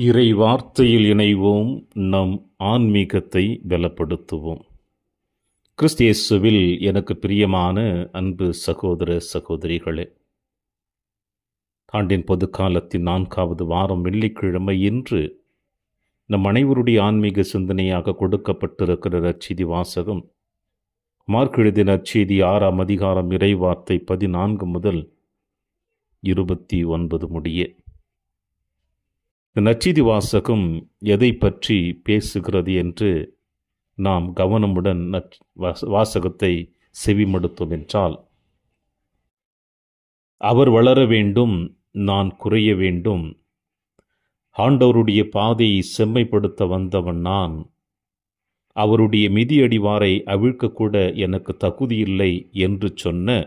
இறை வார்த்தையில் இணைவோம், நம் ஆன்மீகத்தை பலப்படுத்துவோம். கிறிஸ்து இயேசுவில் எனக்கு பிரியமான அன்பு சகோதர சகோதரிகளே, ஆண்டின் பொதுக்காலத்தின் 4வது வாரம் வெள்ளிக்கிழமை இன்று நம் அனைவருடைய ஆன்மீக சிந்தனையாக கொடுக்கப்பட்டிருக்கிற நற்செய்தி வாசகம் மார்க் எழுதிய நற்செய்தி 6ஆம் அதிகாரம் இறைவார்த்தை 14 முதல் 29 முடிய. இந்த நற்செய்தி வாசகம் எதை பற்றி பேசுகிறது என்று நாம் கவனமுடன் வாசகத்தை செவிமடுத்தோம் என்றால், அவர் வளர வேண்டும், நான் குறைய வேண்டும், ஆண்டவருடைய பாதையை செம்மைப்படுத்த வந்தவன் நான், அவருடைய மிதியடிவாரை அவிழ்க்கக்கூட எனக்கு தகுதியில்லை என்று சொன்ன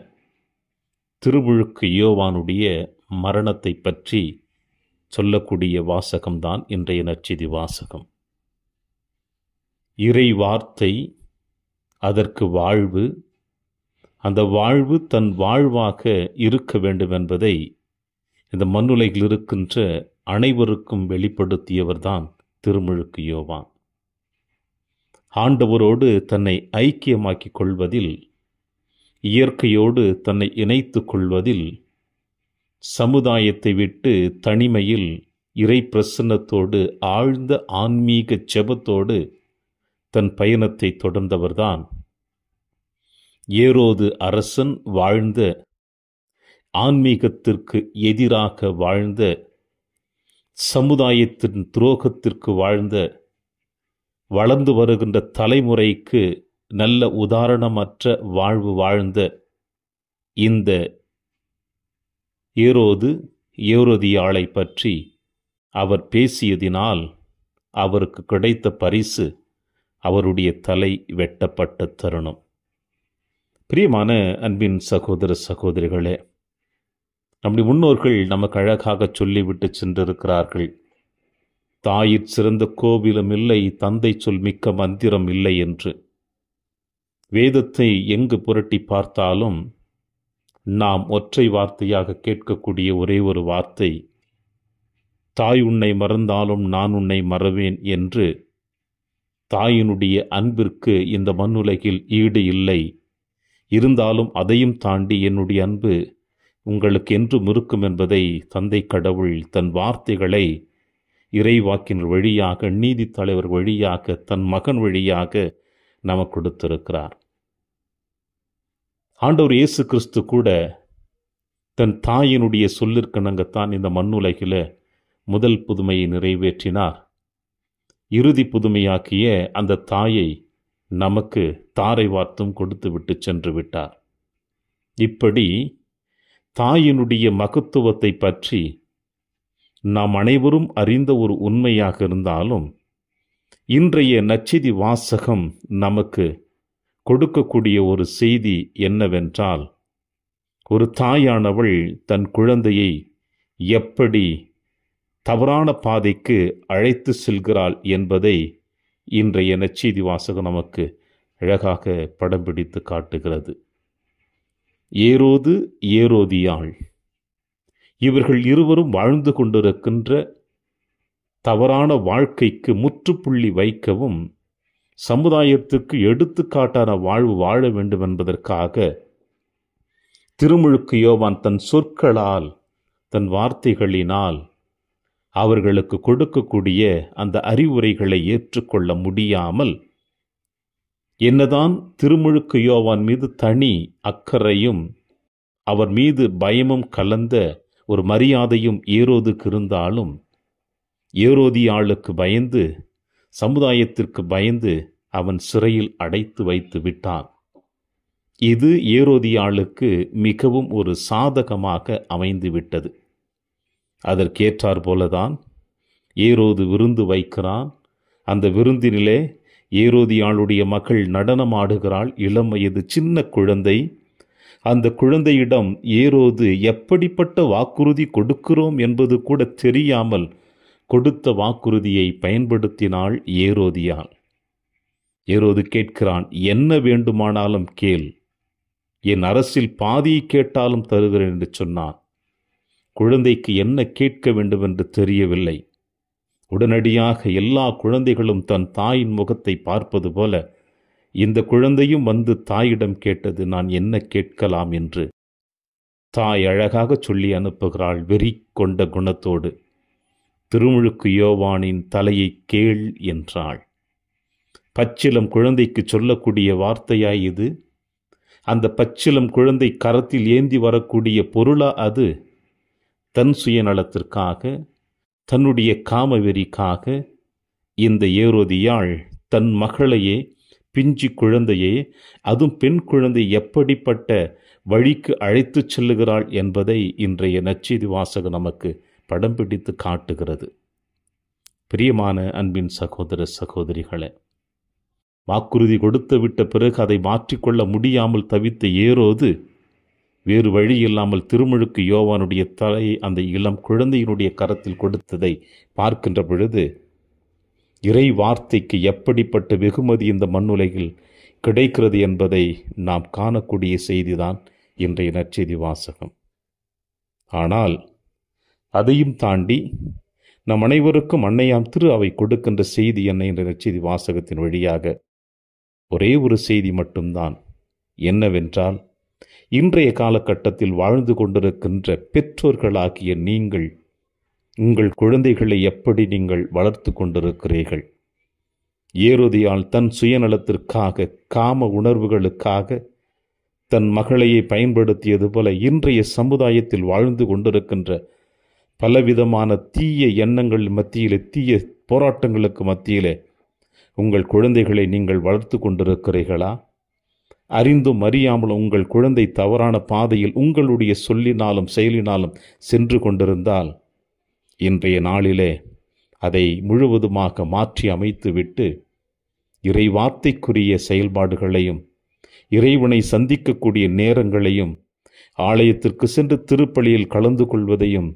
திருமுழுக்கு யோவானுடைய மரணத்தை பற்றி சொல்லக்கூடிய வாசகம்தான் இன்றைய நற்செய்தி வாசகம். இறை வார்த்தை, அதற்கு வாழ்வு, அந்த வாழ்வு தன் வாழ்வாக இருக்க வேண்டும் என்பதை இந்த மண்ணுலகில் இருக்கின்ற அனைவருக்கும் வெளிப்படுத்தியவர்தான் திருமுழுக்கு யோவான். ஆண்டவரோடு தன்னை ஐக்கியமாக்கிக் கொள்வதில், இயற்கையோடு தன்னை இணைத்து கொள்வதில், சமுதாயத்தை விட்டு தனிமையில் இறை பிரசன்னத்தோடு ஆழ்ந்த ஆன்மீக ஜெபத்தோடு தன் பயணத்தை தொடர்ந்தவர்தான் ஏரோது அரசன் வாழ்ந்த, ஆன்மீகத்திற்கு எதிராக வாழ்ந்த, சமுதாயத்தின் துரோகத்திற்கு வாழ்ந்த, வளர்ந்து வருகின்ற தலைமுறைக்கு நல்ல உதாரணமற்ற வாழ்வு வாழ்ந்த இந்த ஏரோதியாளை பற்றி அவர் பேசியதினால் அவருக்கு கிடைத்த பரிசு அவருடைய தலை வெட்டப்பட்ட தருணம். பிரியமான அன்பின் சகோதர சகோதரிகளே, நம்முடைய முன்னோர்கள் நமக்கு அழகாக சொல்லிவிட்டு சென்றிருக்கிறார்கள், தாயிற் சிறந்த கோவிலும் இல்லை, தந்தை சொல் மிக்க மந்திரம் இல்லை என்று. வேதத்தை எங்கு புரட்டி பார்த்தாலும் நாம் ஒற்றை வார்த்தையாக கேட்கக்கூடிய ஒரே ஒரு வார்த்தை, தாய் உன்னை மறந்தாலும் நான் உன்னை மறவேன் என்று. தாயினுடைய அன்பிற்கு இந்த மண்ணுலகில் ஈடு இல்லை, இருந்தாலும் அதையும் தாண்டி என்னுடைய அன்பு உங்களுக்கு என்றும் இருக்கும் என்பதை தந்தை கடவுள் தன் வார்த்தைகளை இறைவாக்கின் வழியாக, நீதித்தலைவர் வழியாக, தன் மகன் வழியாக நமக்கு கொடுத்திருக்கிறார். ஆண்டவர் இயேசு கிறிஸ்து கூட தன் தாயினுடைய சொல்லிற்கிணங்கத்தான் இந்த மண்ணுலகில் முதல் புதுமையை நிறைவேற்றினார். இறுதி புதுமையாக்கிய அந்த தாயை நமக்கு தாரை வார்த்தும் கொடுத்து விட்டு சென்று விட்டார். இப்படி தாயினுடைய மகத்துவத்தை பற்றி நாம் அனைவரும் அறிந்த ஒரு உண்மையாக இருந்தாலும், இன்றைய நற்செய்தி வாசகம் நமக்கு கொடுக்கக்கூடிய ஒரு செய்தி என்னவென்றால், ஒரு தாயானவள் தன் குழந்தையை எப்படி தவறான பாதைக்கு அழைத்து செல்கிறாள் என்பதை இன்றைய நற்செய்தி வாசகம் நமக்கு அழகாக படம் பிடித்து காட்டுகிறது. ஏரோதியாள், இவர்கள் இருவரும் வாழ்ந்து கொண்டிருக்கின்ற தவறான வாழ்க்கைக்கு முற்றுப்புள்ளி வைக்கவும், சமுதாயத்துக்கு எடுத்துக்காட்டான வாழ்வு வாழ வேண்டும் என்பதற்காக திருமுழுக்கு யோவான் தன் சொற்களால், தன் வார்த்தைகளினால் அவர்களுக்கு கொடுக்கக்கூடிய அந்த அறிவுரைகளை ஏற்றுக்கொள்ள முடியாமல், என்னதான் திருமுழுக்கு யோவான் மீது தனி அக்கறையும் அவர் மீது பயமும் கலந்த ஒரு மரியாதையும் ஏரோதுக்கு இருந்தாலும், ஏரோதியாளுக்கு பயந்து, சமுதாயத்திற்கு பயந்து அவன் சிறையில் அடைத்து வைத்து விட்டான். இது ஏரோதியாளுக்கு மிகவும் ஒரு சாதகமாக அமைந்து விட்டது. அதற்கேற்றார் போலதான் ஏரோது விருந்து வைக்கிறான். அந்த விருந்தினிலே ஏரோதியாளுடைய மகள் நடனமாடுகிறாள். இளம் வயது சின்ன குழந்தை. அந்த குழந்தையிடம் ஏரோது எப்படிப்பட்ட வாக்குறுதி கொடுக்கிறோம் என்பது கூட தெரியாமல் கொடுத்த வாக்குறுதியை பயன்படுத்தினாள் ஏரோதியாள். ஏரோது கேட்கிறான், என்ன வேண்டுமானாலும் கேள், என் அரசில் பாதியை கேட்டாலும் தருகிறேன் என்று சொன்னான். குழந்தைக்கு என்ன கேட்க வேண்டும் என்று தெரியவில்லை. உடனடியாக எல்லா குழந்தைகளும் தன் தாயின் முகத்தை பார்ப்பது போல இந்த குழந்தையும் வந்து தாயிடம் கேட்டது, நான் என்ன கேட்கலாம் என்று. தாய் அழகாக சொல்லி அனுப்புகிறாள் வெறி கொண்ட குணத்தோடு. திருமுழுக்கு யோவானின் தலையை கேள் என்றாள். பச்சிலம் குழந்தைக்கு சொல்லக்கூடிய வார்த்தையாய் இது? அந்த பச்சிலம் குழந்தை கரத்தில் ஏந்தி வரக்கூடிய பொருளா அது? தன் சுயநலத்திற்காக, தன்னுடைய காமவெறிக்காக இந்த ஏரோதியாள் தன் மகளையே, பிஞ்சு குழந்தையே, அதுவும் பெண் குழந்தை எப்படிப்பட்ட வழிக்கு அழைத்து செல்லுகிறாள் என்பதை இன்றைய நற்செய்தி வாசகம் நமக்கு படம் பிடித்து காட்டுகிறது. பிரியமான அன்பின் சகோதர சகோதரிகளே, வாக்குறுதி கொடுத்து விட்ட பிறகு அதை மாற்றிக்கொள்ள முடியாமல் தவித்த ஏரோது வேறு வழி இல்லாமல் திருமுழுக்கு யோவானுடைய தலையை அந்த இளம் குழந்தையினுடைய கரத்தில் கொடுத்ததை பார்க்கின்ற பொழுது இறை வார்த்தைக்கு எப்படிப்பட்ட வெகுமதி இந்த மண்ணுலகில் கிடைக்கிறது என்பதை நாம் காணக்கூடிய செய்திதான் இன்றைய நற்செய்தி வாசகம். ஆனால் அதையும் தாண்டி நம் அனைவருக்கும் அன்னையாம் திரு அவை கொடுக்கின்ற செய்தி என்ன என்ற நற்செய்தி வாசகத்தின் வழியாக ஒரே ஒரு செய்தி மட்டும்தான். என்னவென்றால், இன்றைய காலகட்டத்தில் வாழ்ந்து கொண்டிருக்கின்ற பெற்றோர்களாகிய நீங்கள் உங்கள் குழந்தைகளை எப்படி நீங்கள் வளர்த்து கொண்டிருக்கிறீர்கள்? ஏரோதியால் தன் சுயநலத்திற்காக, காம உணர்வுகளுக்காக தன் மகளையை பயன்படுத்தியது போல இன்றைய சமுதாயத்தில் வாழ்ந்து கொண்டிருக்கின்ற பலவிதமான தீய எண்ணங்கள் மத்தியிலே, தீய போராட்டங்களுக்கு மத்தியிலே உங்கள் குழந்தைகளை நீங்கள் வளர்த்து கொண்டிருக்கிறீர்களா? அறிந்தும் அறியாமலும் உங்கள் குழந்தை தவறான பாதையில் உங்களுடைய சொல்லினாலும் செயலினாலும் சென்று கொண்டிருந்தால் இன்றைய நாளிலே அதை முழுவதுமாக மாற்றி அமைத்துவிட்டு இறை வார்த்தைக்குரிய செயல்பாடுகளையும், இறைவனை சந்திக்கக்கூடிய நேரங்களையும், ஆலயத்திற்கு சென்று திருப்பலியில் கலந்து கொள்வதையும்,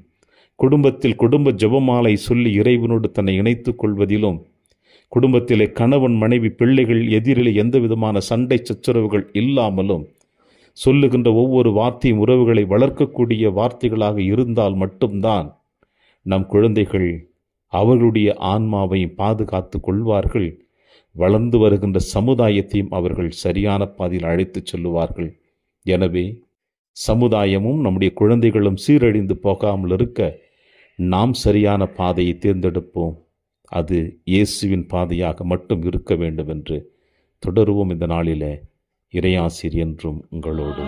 குடும்பத்தில் குடும்ப ஜெபமாலை சொல்லி இறைவனோடு தன்னை இணைத்துக் கொள்வதிலும், குடும்பத்திலே கணவன் மனைவி பிள்ளைகள் எதிரிலே எந்த விதமான சண்டை சச்சரவுகள் இல்லாமலும் சொல்லுகின்ற ஒவ்வொரு வார்த்தையும் உறவுகளை வளர்க்கக்கூடிய வார்த்தைகளாக இருந்தால் மட்டும்தான் நம் குழந்தைகள் அவர்களுடைய ஆன்மாவை பாதுகாத்து கொள்வார்கள். வளர்ந்து வருகின்ற சமுதாயத்தையும் அவர்கள் சரியான பாதையில் அழைத்துச் செல்லுவார்கள். எனவே சமுதாயமும் நம்முடைய குழந்தைகளும் சீரழிந்து போகாமல் இருக்க நாம் சரியான பாதையை தேர்ந்தெடுப்போம். அது இயேசுவின் பாதையாக மட்டும் இருக்க வேண்டும் என்று தொடருவோம். இந்த நாளிலே இறையாசிர் என்றும் உங்களோடு.